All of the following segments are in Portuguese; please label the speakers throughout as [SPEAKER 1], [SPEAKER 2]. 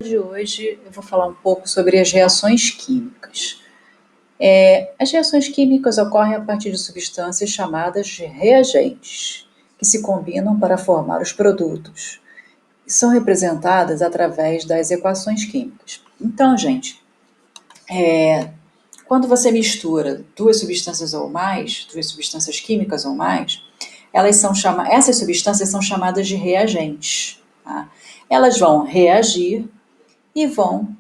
[SPEAKER 1] De hoje eu vou falar um pouco sobre as reações químicas. As reações químicas ocorrem a partir de substâncias chamadas de reagentes, que se combinam para formar os produtos e são representadas através das equações químicas. Então, gente, quando você mistura duas substâncias ou mais, duas substâncias químicas ou mais, essas substâncias são chamadas de reagentes. Tá? Elas vão reagir e vão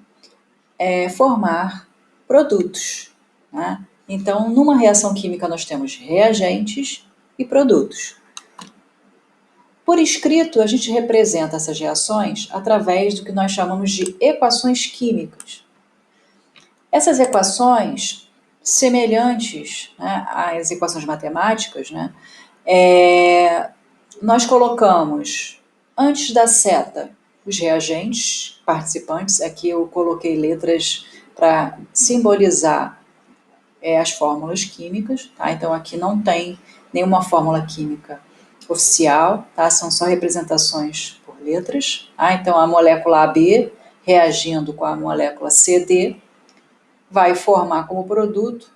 [SPEAKER 1] formar produtos. Né? Então, numa reação química, nós temos reagentes e produtos. Por escrito, a gente representa essas reações através do que nós chamamos de equações químicas. Essas equações, semelhantes, né, às equações matemáticas, né, nós colocamos antes da seta os reagentes participantes. Aqui eu coloquei letras para simbolizar as fórmulas químicas, tá? Então aqui não tem nenhuma fórmula química oficial, tá? São só representações por letras. Tá? Então a molécula AB reagindo com a molécula CD vai formar como produto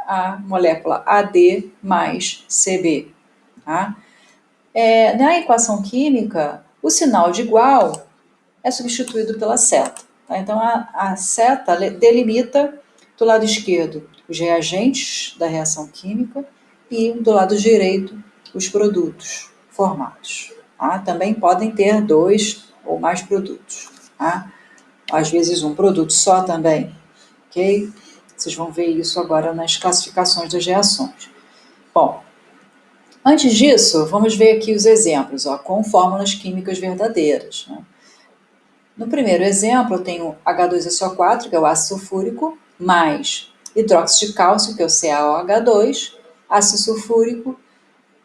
[SPEAKER 1] a molécula AD mais CB. Tá? Na equação química, o sinal de igual é substituído pela seta. Tá? Então, a seta delimita do lado esquerdo os reagentes da reação química e do lado direito os produtos formados. Tá? Também podem ter dois ou mais produtos. Tá? Às vezes um produto só também. Ok? Vocês vão ver isso agora nas classificações das reações. Bom, antes disso, vamos ver aqui os exemplos, com fórmulas químicas verdadeiras. Né? No primeiro exemplo, eu tenho H2SO4, que é o ácido sulfúrico, mais hidróxido de cálcio, que é o CaOH2, ácido sulfúrico,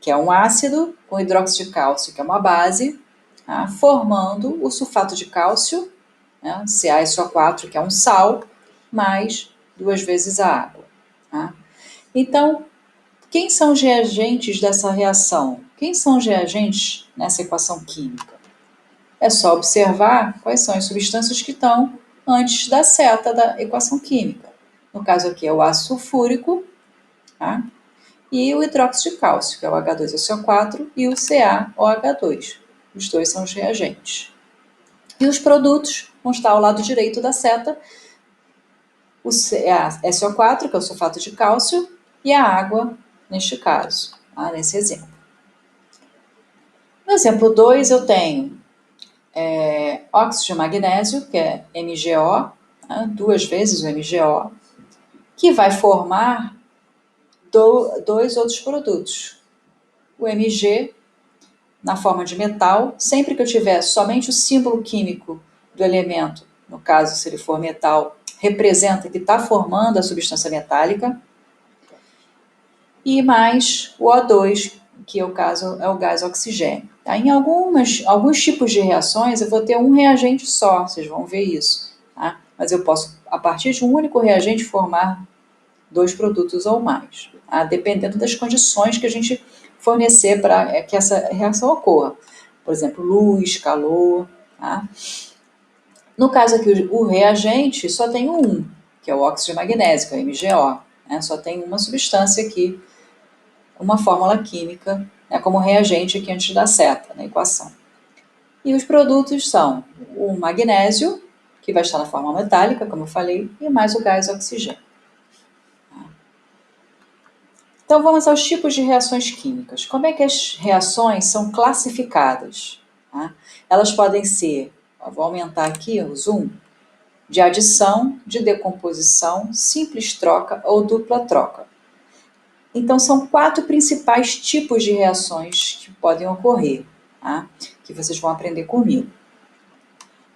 [SPEAKER 1] que é um ácido, com hidróxido de cálcio, que é uma base, tá? Formando o sulfato de cálcio, né? CaSO4, que é um sal, mais 2 vezes a água. Tá? Então, quem são os reagentes dessa reação? Quem são os reagentes nessa equação química? É só observar quais são as substâncias que estão antes da seta da equação química. No caso aqui é o ácido sulfúrico, tá? E o hidróxido de cálcio, que é o H2SO4, e o CaOH2. Os dois são os reagentes. E os produtos vão estar ao lado direito da seta, o SO4, que é o sulfato de cálcio, e a água, neste caso, tá? Nesse exemplo. No exemplo 2, eu tenho óxido de magnésio, que é MgO, né, 2 vezes o MgO, que vai formar dois outros produtos. O Mg, na forma de metal, sempre que eu tiver somente o símbolo químico do elemento, no caso, se ele for metal, representa que está formando a substância metálica, e mais o O2, que é o caso é o gás oxigênio. Tá? Em alguns tipos de reações eu vou ter um reagente só, vocês vão ver isso. Tá? Mas eu posso, a partir de um único reagente, formar dois produtos ou mais, tá? Dependendo das condições que a gente fornecer para que essa reação ocorra. Por exemplo, luz, calor. Tá? No caso aqui, o reagente só tem um, que é o óxido de magnésio, que é o MgO. Né? Só tem uma substância aqui, uma fórmula química, né, como reagente aqui antes da seta, na equação. E os produtos são o magnésio, que vai estar na forma metálica, como eu falei, e mais o gás oxigênio. Então vamos aos tipos de reações químicas. Como é que as reações são classificadas? Tá? Elas podem ser, vou aumentar aqui o zoom, de adição, de decomposição, simples troca ou dupla troca. Então, são 4 principais tipos de reações que podem ocorrer, tá? Que vocês vão aprender comigo.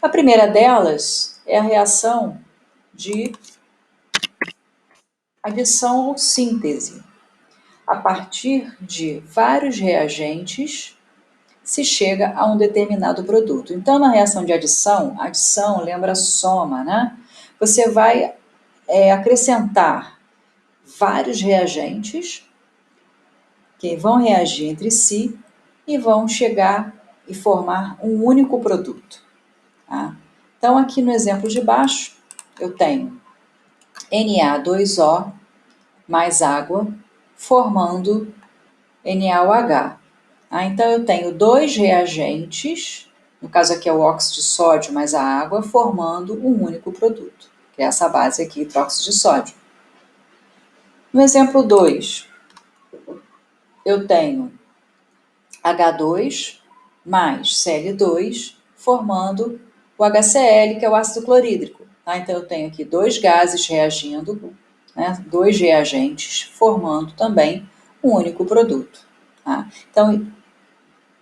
[SPEAKER 1] A primeira delas é a reação de adição ou síntese. A partir de vários reagentes, se chega a um determinado produto. Então, na reação de adição lembra soma, né? Você vai acrescentar vários reagentes que vão reagir entre si e vão chegar e formar um único produto. Tá? Então, aqui no exemplo de baixo, eu tenho Na2O mais água, formando NaOH. Então, eu tenho dois reagentes, no caso aqui é o óxido de sódio mais a água, formando um único produto, que é essa base aqui, hidróxido de sódio. No exemplo 2, eu tenho H2 mais Cl2, formando o HCl, que é o ácido clorídrico. Tá? Então, eu tenho aqui dois gases reagindo, né? Dois reagentes, formando também um único produto. Tá? Então,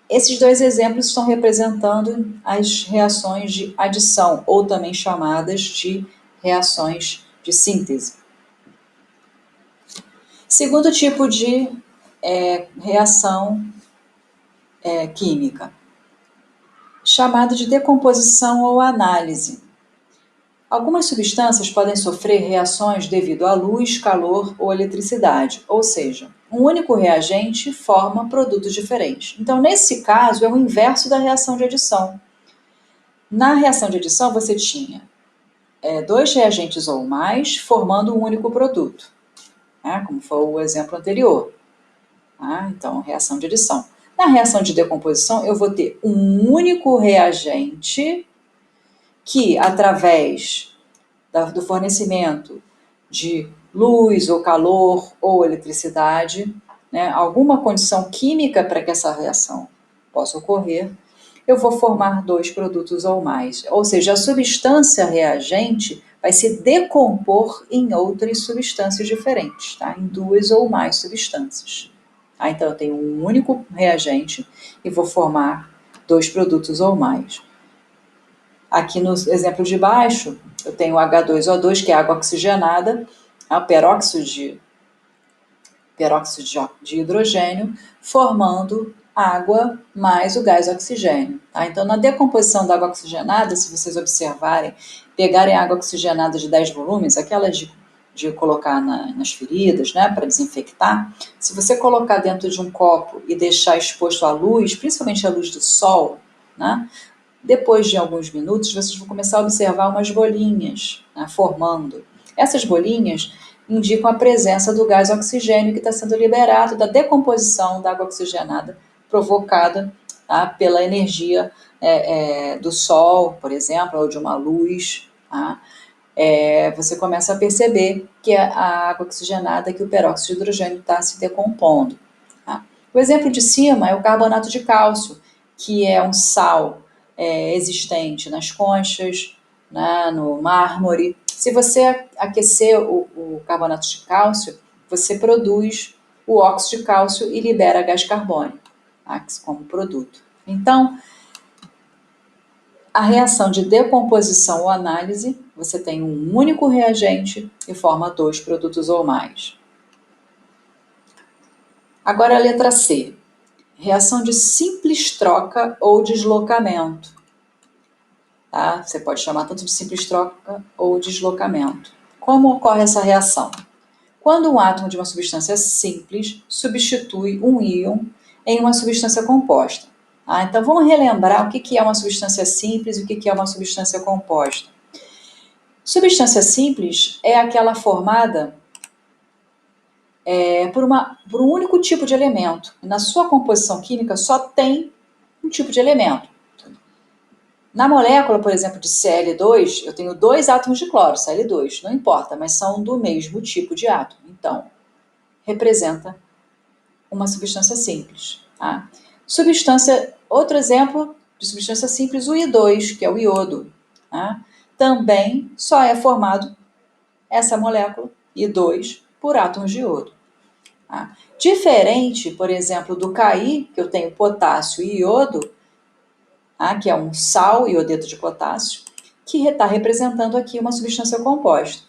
[SPEAKER 1] esses dois exemplos estão representando as reações de adição, ou também chamadas de reações de síntese. Segundo tipo de reação química, chamado de decomposição ou análise. Algumas substâncias podem sofrer reações devido à luz, calor ou eletricidade, ou seja, um único reagente forma produtos diferentes. Então, nesse caso, é o inverso da reação de adição. Na reação de adição, você tinha dois reagentes ou mais formando um único produto, né? Como foi o exemplo anterior. Então, reação de adição. Na reação de decomposição, eu vou ter um único reagente que, através do fornecimento de luz ou calor ou eletricidade, né, alguma condição química para que essa reação possa ocorrer, eu vou formar dois produtos ou mais. Ou seja, a substância reagente vai se decompor em outras substâncias diferentes, tá? Em duas ou mais substâncias. Então, eu tenho um único reagente e vou formar dois produtos ou mais. Aqui no exemplo de baixo, eu tenho H2O2, que é água oxigenada, o peróxido de hidrogênio, formando água mais o gás oxigênio. Tá? Então, na decomposição da água oxigenada, se vocês observarem, pegarem água oxigenada de 10 volumes, aquela de colocar nas feridas, né, para desinfectar, se você colocar dentro de um copo e deixar exposto à luz, principalmente à luz do sol, né, depois de alguns minutos, vocês vão começar a observar umas bolinhas, né, formando. Essas bolinhas indicam a presença do gás oxigênio que está sendo liberado da decomposição da água oxigenada provocada, tá, pela energia do sol, por exemplo, ou de uma luz. Tá? Você começa a perceber que a água oxigenada, que o peróxido de hidrogênio está se decompondo. Tá? O exemplo de cima é o carbonato de cálcio, que é um sal existente nas conchas, né, no mármore. Se você aquecer o carbonato de cálcio, você produz o óxido de cálcio e libera gás carbônico, tá, como produto. Então, a reação de decomposição ou análise, você tem um único reagente e forma dois produtos ou mais. Agora a letra C. Reação de simples troca ou deslocamento. Tá? Você pode chamar tanto de simples troca ou deslocamento. Como ocorre essa reação? Quando um átomo de uma substância simples substitui um íon em uma substância composta. Então vamos relembrar o que é uma substância simples e o que é uma substância composta. Substância simples é aquela formada por um único tipo de elemento. Na sua composição química só tem um tipo de elemento. Na molécula, por exemplo, de Cl2, eu tenho dois átomos de cloro, Cl2, não importa, mas são do mesmo tipo de átomo. Então, representa uma substância simples. Tá? Outro exemplo de substância simples, o I2, que é o iodo. Tá? Também só é formado essa molécula, I2, por átomos de iodo. Tá? Diferente, por exemplo, do Ki, que eu tenho potássio e iodo, que é um sal, iodeto de potássio, que está representando aqui uma substância composta.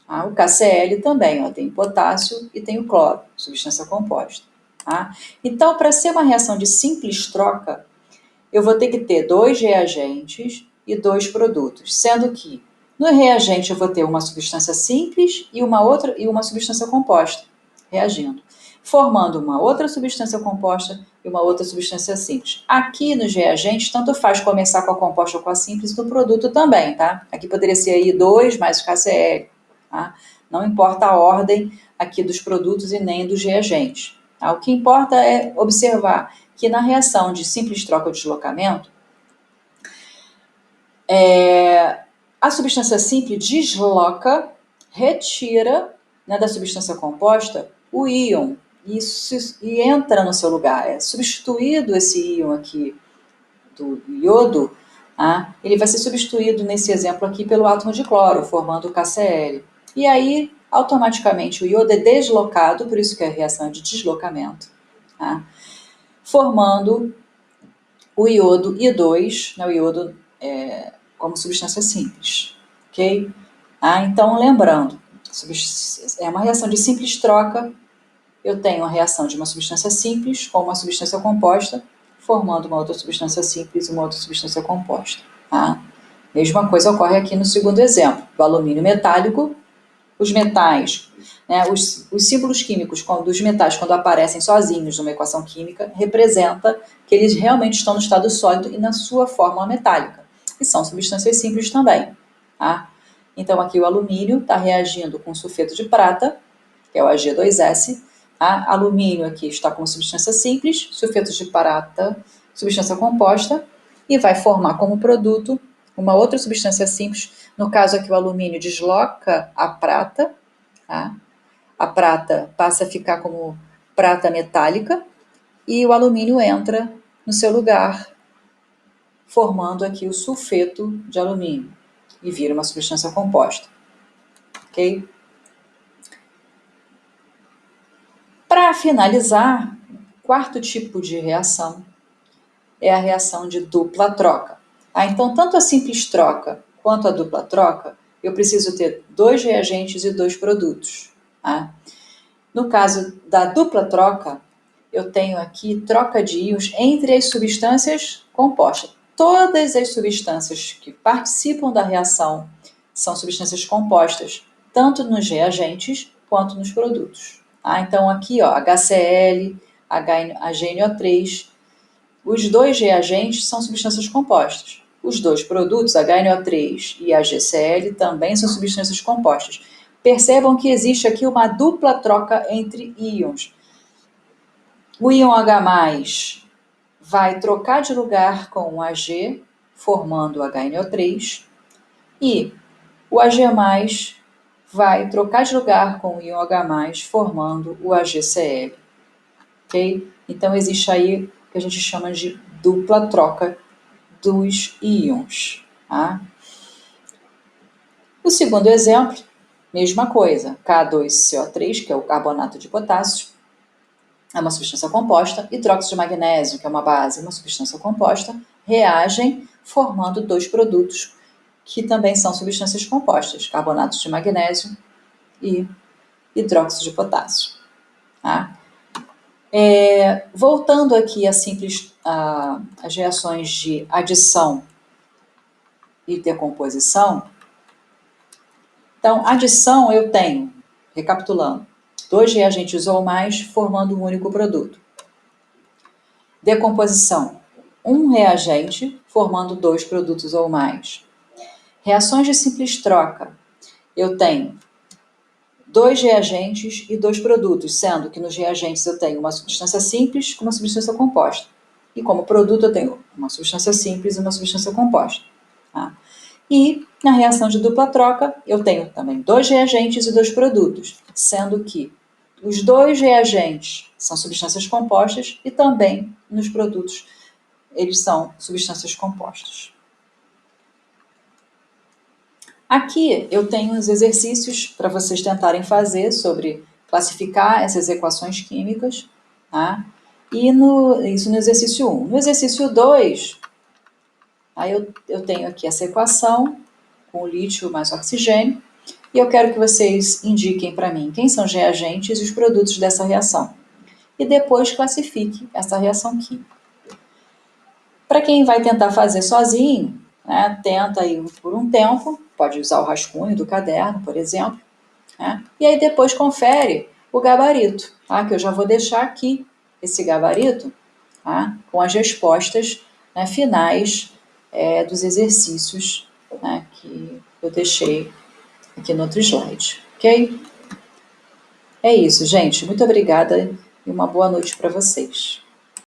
[SPEAKER 1] O KCl também tem potássio e tem o cloro, substância composta. Então, para ser uma reação de simples troca, eu vou ter que ter dois reagentes e dois produtos, sendo que no reagente eu vou ter uma substância simples e uma substância composta reagindo, formando uma outra substância composta e uma outra substância simples. Aqui nos reagentes, tanto faz começar com a composta ou com a simples, do produto também, tá? Aqui poderia ser I2 mais o KCl, tá? Não importa a ordem aqui dos produtos e nem dos reagentes. Tá? O que importa é observar que na reação de simples troca ou deslocamento, a substância simples desloca, retira, né, da substância composta o íon e entra no seu lugar. É substituído esse íon aqui do iodo, tá? Ele vai ser substituído nesse exemplo aqui pelo átomo de cloro, formando o KCl. E aí, automaticamente, o iodo é deslocado, por isso que é a reação de deslocamento, tá? Formando o iodo I2, né, o iodo como substância simples, ok? Então, lembrando, é uma reação de simples troca, eu tenho a reação de uma substância simples com uma substância composta, formando uma outra substância simples e uma outra substância composta. Tá? Mesma coisa ocorre aqui no segundo exemplo, do alumínio metálico, os metais, né, os símbolos químicos dos metais, quando aparecem sozinhos numa equação química, representa que eles realmente estão no estado sólido e na sua forma metálica. E são substâncias simples também. Tá? Então, aqui o alumínio está reagindo com sulfeto de prata, que é o Ag2S. Tá? Alumínio aqui está como substância simples, sulfeto de prata, substância composta, e vai formar como produto uma outra substância simples. No caso aqui, o alumínio desloca a prata, tá? A prata passa a ficar como prata metálica e o alumínio entra no seu lugar, formando aqui o sulfeto de alumínio e vira uma substância composta. Ok? Para finalizar, o quarto tipo de reação é a reação de dupla troca. Então, tanto a simples troca quanto a dupla troca, eu preciso ter 2 reagentes e 2 produtos. Tá? No caso da dupla troca, eu tenho aqui troca de íons entre as substâncias compostas. Todas as substâncias que participam da reação são substâncias compostas, tanto nos reagentes quanto nos produtos. Então, aqui, ó, HCl, HNO3, os 2 reagentes são substâncias compostas. Os 2 produtos, HNO3 e HCl, também são substâncias compostas. Percebam que existe aqui uma dupla troca entre íons. O íon H+, vai trocar de lugar com o Ag, formando o HNO3, e o Ag+, vai trocar de lugar com o íon H+, formando o AgCl. Ok? Então, existe aí o que a gente chama de dupla troca dos íons. Tá? O segundo exemplo, mesma coisa, K2CO3, que é o carbonato de potássio, é uma substância composta, hidróxido de magnésio, que é uma base, uma substância composta, reagem formando 2 produtos que também são substâncias compostas, carbonato de magnésio e hidróxido de potássio. Tá? Voltando aqui a simples as reações de adição e decomposição, então, adição eu tenho, recapitulando, 2 reagentes ou mais formando um único produto. Decomposição, 1 reagente formando 2 produtos ou mais. Reações de simples troca, eu tenho 2 reagentes e 2 produtos, sendo que nos reagentes eu tenho uma substância simples com uma substância composta. E como produto eu tenho uma substância simples e uma substância composta. Tá? E na reação de dupla troca, eu tenho também 2 reagentes e 2 produtos, sendo que os 2 reagentes são substâncias compostas e também nos produtos eles são substâncias compostas. Aqui eu tenho os exercícios para vocês tentarem fazer sobre classificar essas equações químicas, tá? E isso no exercício 1. No exercício 2, aí eu tenho aqui essa equação com o lítio mais oxigênio, e eu quero que vocês indiquem para mim quem são os reagentes e os produtos dessa reação. E depois classifique essa reação química. Para quem vai tentar fazer sozinho, né, tenta aí por um tempo, pode usar o rascunho do caderno, por exemplo, né, e aí depois confere o gabarito, tá, que eu já vou deixar aqui esse gabarito tá? Com as respostas, né, finais dos exercícios, né, que eu deixei aqui no outro slide, ok? É isso, gente. Muito obrigada e uma boa noite para vocês.